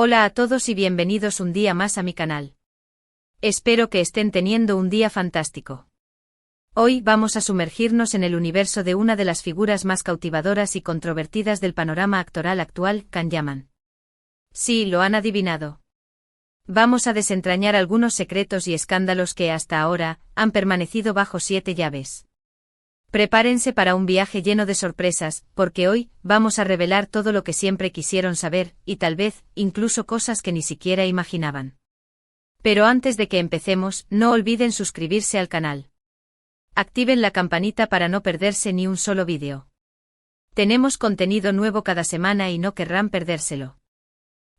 Hola a todos y bienvenidos un día más a mi canal. Espero que estén teniendo un día fantástico. Hoy vamos a sumergirnos en el universo de una de las figuras más cautivadoras y controvertidas del panorama actoral actual, Can Yaman. Sí, lo han adivinado. Vamos a desentrañar algunos secretos y escándalos que hasta ahora han permanecido bajo 7 llaves. Prepárense para un viaje lleno de sorpresas, porque hoy vamos a revelar todo lo que siempre quisieron saber, y tal vez, incluso cosas que ni siquiera imaginaban. Pero antes de que empecemos, no olviden suscribirse al canal. Activen la campanita para no perderse ni un solo vídeo. Tenemos contenido nuevo cada semana y no querrán perdérselo.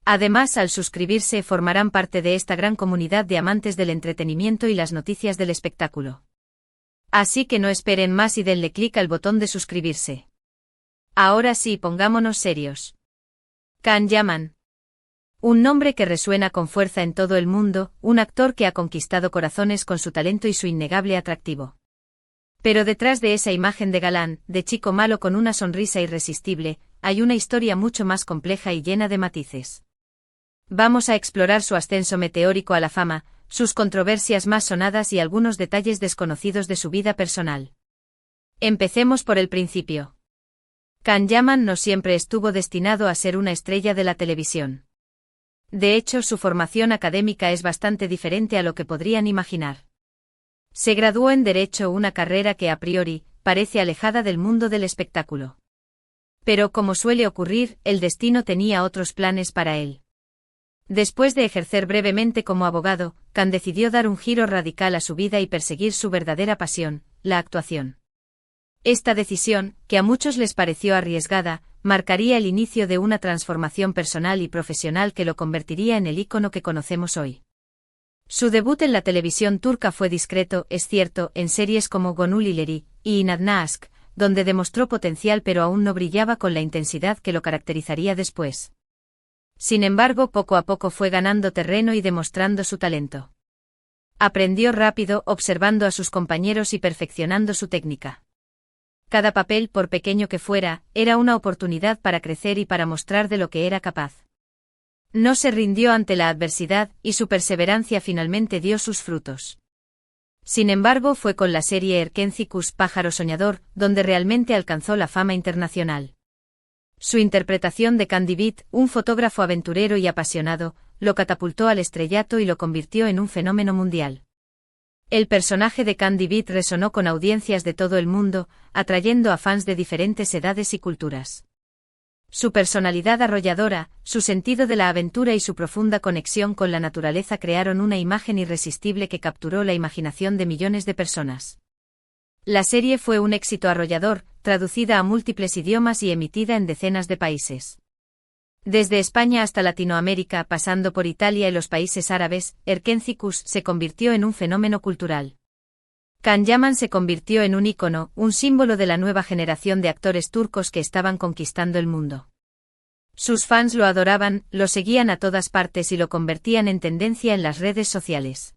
Además, al suscribirse formarán parte de esta gran comunidad de amantes del entretenimiento y las noticias del espectáculo. Así que no esperen más y denle clic al botón de suscribirse. Ahora sí, pongámonos serios. Can Yaman. Un nombre que resuena con fuerza en todo el mundo, un actor que ha conquistado corazones con su talento y su innegable atractivo. Pero detrás de esa imagen de galán, de chico malo con una sonrisa irresistible, hay una historia mucho más compleja y llena de matices. Vamos a explorar su ascenso meteórico a la fama, sus controversias más sonadas y algunos detalles desconocidos de su vida personal. Empecemos por el principio. Can Yaman no siempre estuvo destinado a ser una estrella de la televisión. De hecho, su formación académica es bastante diferente a lo que podrían imaginar. Se graduó en Derecho, una carrera que a priori parece alejada del mundo del espectáculo. Pero como suele ocurrir, el destino tenía otros planes para él. Después de ejercer brevemente como abogado, Can decidió dar un giro radical a su vida y perseguir su verdadera pasión, la actuación. Esta decisión, que a muchos les pareció arriesgada, marcaría el inicio de una transformación personal y profesional que lo convertiría en el ícono que conocemos hoy. Su debut en la televisión turca fue discreto, es cierto, en series como Gönül İleri y İnadına Aşk, donde demostró potencial pero aún no brillaba con la intensidad que lo caracterizaría después. Sin embargo, poco a poco fue ganando terreno y demostrando su talento. Aprendió rápido, observando a sus compañeros y perfeccionando su técnica. Cada papel, por pequeño que fuera, era una oportunidad para crecer y para mostrar de lo que era capaz. No se rindió ante la adversidad, y su perseverancia finalmente dio sus frutos. Sin embargo, fue con la serie Erkenci Pájaro Soñador, donde realmente alcanzó la fama internacional. Su interpretación de Can Divit, un fotógrafo aventurero y apasionado, lo catapultó al estrellato y lo convirtió en un fenómeno mundial. El personaje de Can Divit resonó con audiencias de todo el mundo, atrayendo a fans de diferentes edades y culturas. Su personalidad arrolladora, su sentido de la aventura y su profunda conexión con la naturaleza crearon una imagen irresistible que capturó la imaginación de millones de personas. La serie fue un éxito arrollador, traducida a múltiples idiomas y emitida en decenas de países. Desde España hasta Latinoamérica, pasando por Italia y los países árabes, Erkenci se convirtió en un fenómeno cultural. Can Yaman se convirtió en un ícono, un símbolo de la nueva generación de actores turcos que estaban conquistando el mundo. Sus fans lo adoraban, lo seguían a todas partes y lo convertían en tendencia en las redes sociales.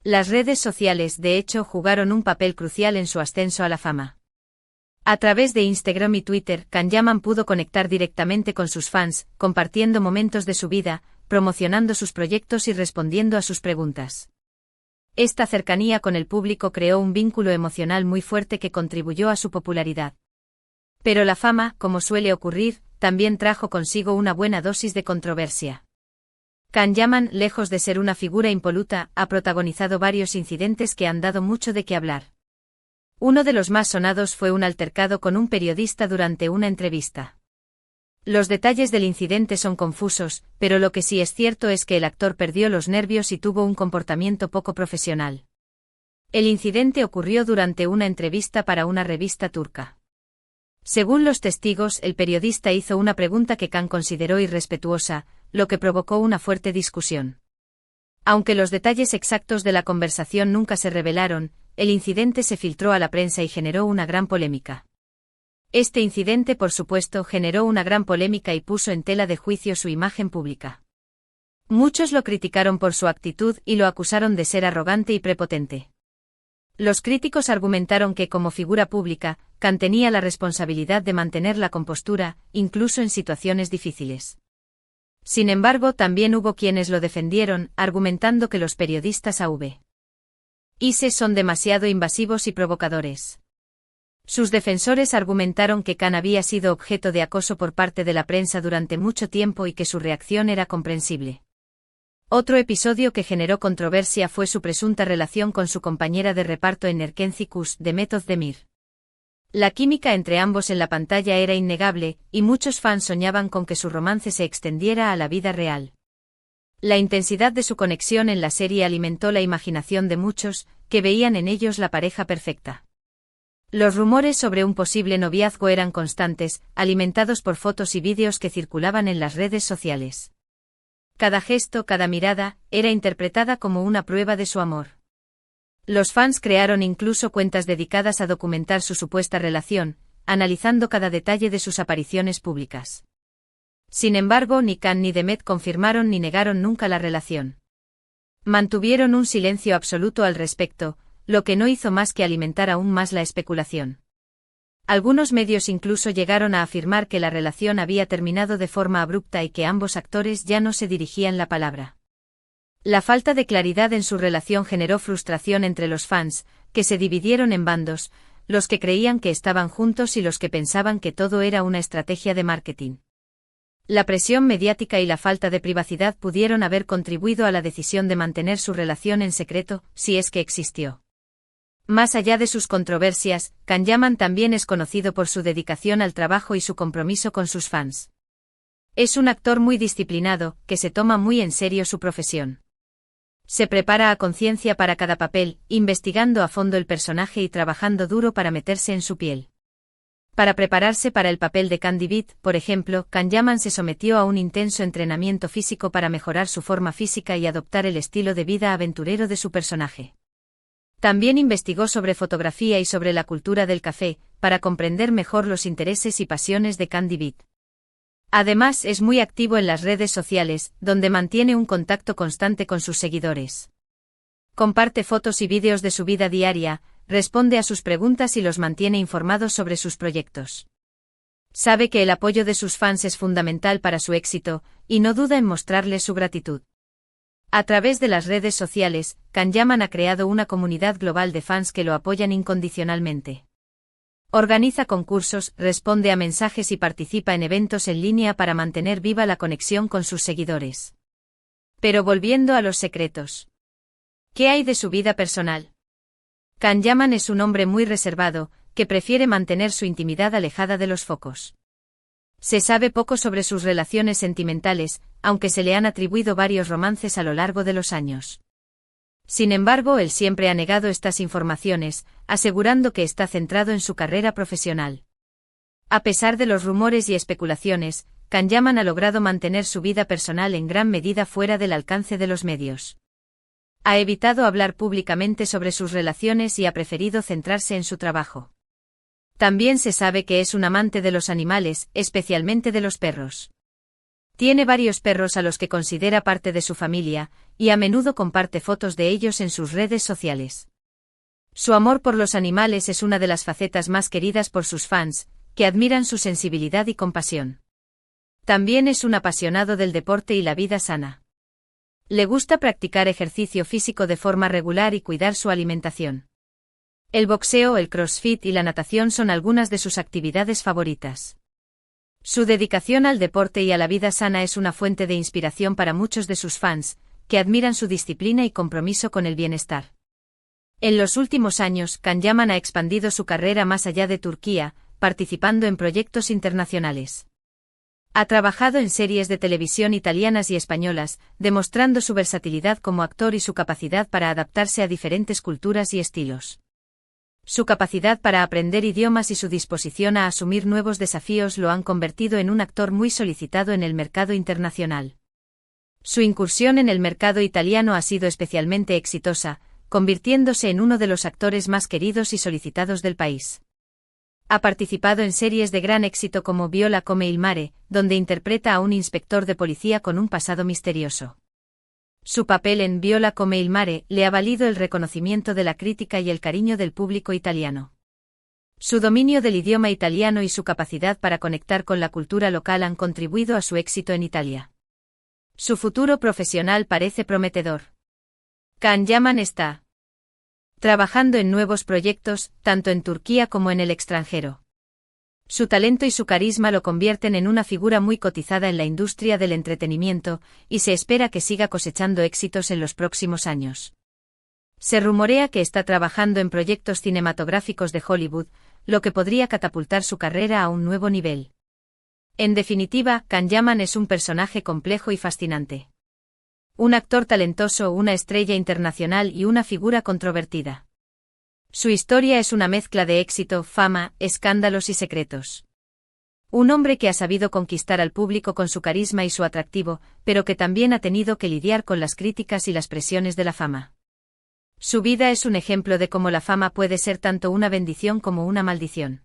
Las redes sociales, de hecho, jugaron un papel crucial en su ascenso a la fama. A través de Instagram y Twitter, Can Yaman pudo conectar directamente con sus fans, compartiendo momentos de su vida, promocionando sus proyectos y respondiendo a sus preguntas. Esta cercanía con el público creó un vínculo emocional muy fuerte que contribuyó a su popularidad. Pero la fama, como suele ocurrir, también trajo consigo una buena dosis de controversia. Can Yaman, lejos de ser una figura impoluta, ha protagonizado varios incidentes que han dado mucho de qué hablar. Uno de los más sonados fue un altercado con un periodista durante una entrevista. Los detalles del incidente son confusos, pero lo que sí es cierto es que el actor perdió los nervios y tuvo un comportamiento poco profesional. El incidente ocurrió durante una entrevista para una revista turca. Según los testigos, el periodista hizo una pregunta que Can consideró irrespetuosa, lo que provocó una fuerte discusión. Aunque los detalles exactos de la conversación nunca se revelaron, el incidente se filtró a la prensa y generó una gran polémica. Este incidente, por supuesto, generó una gran polémica y puso en tela de juicio su imagen pública. Muchos lo criticaron por su actitud y lo acusaron de ser arrogante y prepotente. Los críticos argumentaron que, como figura pública, Can tenía la responsabilidad de mantener la compostura, incluso en situaciones difíciles. Sin embargo, también hubo quienes lo defendieron, argumentando que los periodistas AV.I.S son demasiado invasivos y provocadores. Sus defensores argumentaron que Khan había sido objeto de acoso por parte de la prensa durante mucho tiempo y que su reacción era comprensible. Otro episodio que generó controversia fue su presunta relación con su compañera de reparto en Erkencikus, de Method Demir. La química entre ambos en la pantalla era innegable, y muchos fans soñaban con que su romance se extendiera a la vida real. La intensidad de su conexión en la serie alimentó la imaginación de muchos, que veían en ellos la pareja perfecta. Los rumores sobre un posible noviazgo eran constantes, alimentados por fotos y vídeos que circulaban en las redes sociales. Cada gesto, cada mirada, era interpretada como una prueba de su amor. Los fans crearon incluso cuentas dedicadas a documentar su supuesta relación, analizando cada detalle de sus apariciones públicas. Sin embargo, ni Khan ni Demet confirmaron ni negaron nunca la relación. Mantuvieron un silencio absoluto al respecto, lo que no hizo más que alimentar aún más la especulación. Algunos medios incluso llegaron a afirmar que la relación había terminado de forma abrupta y que ambos actores ya no se dirigían la palabra. La falta de claridad en su relación generó frustración entre los fans, que se dividieron en bandos, los que creían que estaban juntos y los que pensaban que todo era una estrategia de marketing. La presión mediática y la falta de privacidad pudieron haber contribuido a la decisión de mantener su relación en secreto, si es que existió. Más allá de sus controversias, Khan Yaman también es conocido por su dedicación al trabajo y su compromiso con sus fans. Es un actor muy disciplinado, que se toma muy en serio su profesión. Se prepara a conciencia para cada papel, investigando a fondo el personaje y trabajando duro para meterse en su piel. Para prepararse para el papel de Candy Beat, por ejemplo, Khan Yaman se sometió a un intenso entrenamiento físico para mejorar su forma física y adoptar el estilo de vida aventurero de su personaje. También investigó sobre fotografía y sobre la cultura del café, para comprender mejor los intereses y pasiones de Candy Beat. Además, es muy activo en las redes sociales, donde mantiene un contacto constante con sus seguidores. Comparte fotos y vídeos de su vida diaria, responde a sus preguntas y los mantiene informados sobre sus proyectos. Sabe que el apoyo de sus fans es fundamental para su éxito, y no duda en mostrarles su gratitud. A través de las redes sociales, Khan Yaman ha creado una comunidad global de fans que lo apoyan incondicionalmente. Organiza concursos, responde a mensajes y participa en eventos en línea para mantener viva la conexión con sus seguidores. Pero volviendo a los secretos. ¿Qué hay de su vida personal? Khan Yaman es un hombre muy reservado, que prefiere mantener su intimidad alejada de los focos. Se sabe poco sobre sus relaciones sentimentales, aunque se le han atribuido varios romances a lo largo de los años. Sin embargo, él siempre ha negado estas informaciones, asegurando que está centrado en su carrera profesional. A pesar de los rumores y especulaciones, Khan Yaman ha logrado mantener su vida personal en gran medida fuera del alcance de los medios. Ha evitado hablar públicamente sobre sus relaciones y ha preferido centrarse en su trabajo. También se sabe que es un amante de los animales, especialmente de los perros. Tiene varios perros a los que considera parte de su familia, y a menudo comparte fotos de ellos en sus redes sociales. Su amor por los animales es una de las facetas más queridas por sus fans, que admiran su sensibilidad y compasión. También es un apasionado del deporte y la vida sana. Le gusta practicar ejercicio físico de forma regular y cuidar su alimentación. El boxeo, el crossfit y la natación son algunas de sus actividades favoritas. Su dedicación al deporte y a la vida sana es una fuente de inspiración para muchos de sus fans, que admiran su disciplina y compromiso con el bienestar. En los últimos años, Khan Yaman ha expandido su carrera más allá de Turquía, participando en proyectos internacionales. Ha trabajado en series de televisión italianas y españolas, demostrando su versatilidad como actor y su capacidad para adaptarse a diferentes culturas y estilos. Su capacidad para aprender idiomas y su disposición a asumir nuevos desafíos lo han convertido en un actor muy solicitado en el mercado internacional. Su incursión en el mercado italiano ha sido especialmente exitosa, convirtiéndose en uno de los actores más queridos y solicitados del país. Ha participado en series de gran éxito como Viola come il mare, donde interpreta a un inspector de policía con un pasado misterioso. Su papel en Viola come il mare le ha valido el reconocimiento de la crítica y el cariño del público italiano. Su dominio del idioma italiano y su capacidad para conectar con la cultura local han contribuido a su éxito en Italia. Su futuro profesional parece prometedor. Can Yaman está trabajando en nuevos proyectos, tanto en Turquía como en el extranjero. Su talento y su carisma lo convierten en una figura muy cotizada en la industria del entretenimiento, y se espera que siga cosechando éxitos en los próximos años. Se rumorea que está trabajando en proyectos cinematográficos de Hollywood, lo que podría catapultar su carrera a un nuevo nivel. En definitiva, Can Yaman es un personaje complejo y fascinante. Un actor talentoso, una estrella internacional y una figura controvertida. Su historia es una mezcla de éxito, fama, escándalos y secretos. Un hombre que ha sabido conquistar al público con su carisma y su atractivo, pero que también ha tenido que lidiar con las críticas y las presiones de la fama. Su vida es un ejemplo de cómo la fama puede ser tanto una bendición como una maldición.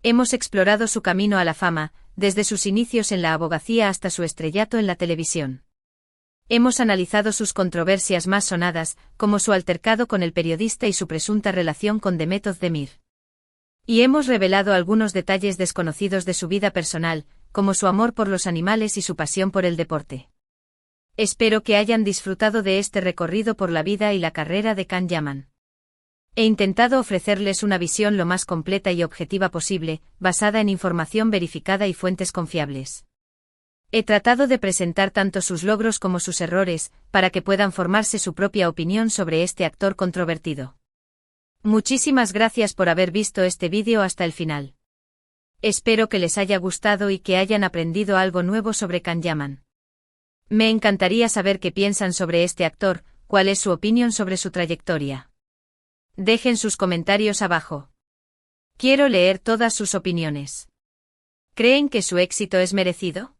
Hemos explorado su camino a la fama, desde sus inicios en la abogacía hasta su estrellato en la televisión. Hemos analizado sus controversias más sonadas, como su altercado con el periodista y su presunta relación con Demet Özdemir. Y hemos revelado algunos detalles desconocidos de su vida personal, como su amor por los animales y su pasión por el deporte. Espero que hayan disfrutado de este recorrido por la vida y la carrera de Can Yaman. He intentado ofrecerles una visión lo más completa y objetiva posible, basada en información verificada y fuentes confiables. He tratado de presentar tanto sus logros como sus errores, para que puedan formarse su propia opinión sobre este actor controvertido. Muchísimas gracias por haber visto este vídeo hasta el final. Espero que les haya gustado y que hayan aprendido algo nuevo sobre Can Yaman. Me encantaría saber qué piensan sobre este actor, cuál es su opinión sobre su trayectoria. Dejen sus comentarios abajo. Quiero leer todas sus opiniones. ¿Creen que su éxito es merecido?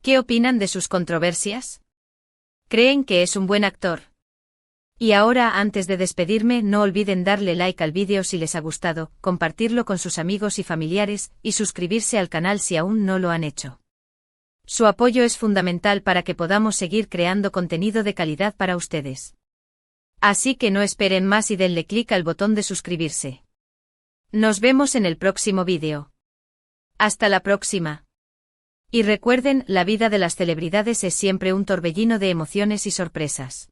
¿Qué opinan de sus controversias? ¿Creen que es un buen actor? Y ahora, antes de despedirme, no olviden darle like al vídeo si les ha gustado, compartirlo con sus amigos y familiares, y suscribirse al canal si aún no lo han hecho. Su apoyo es fundamental para que podamos seguir creando contenido de calidad para ustedes. Así que no esperen más y denle clic al botón de suscribirse. Nos vemos en el próximo vídeo. Hasta la próxima. Y recuerden, la vida de las celebridades es siempre un torbellino de emociones y sorpresas.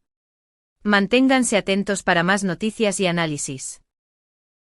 Manténganse atentos para más noticias y análisis.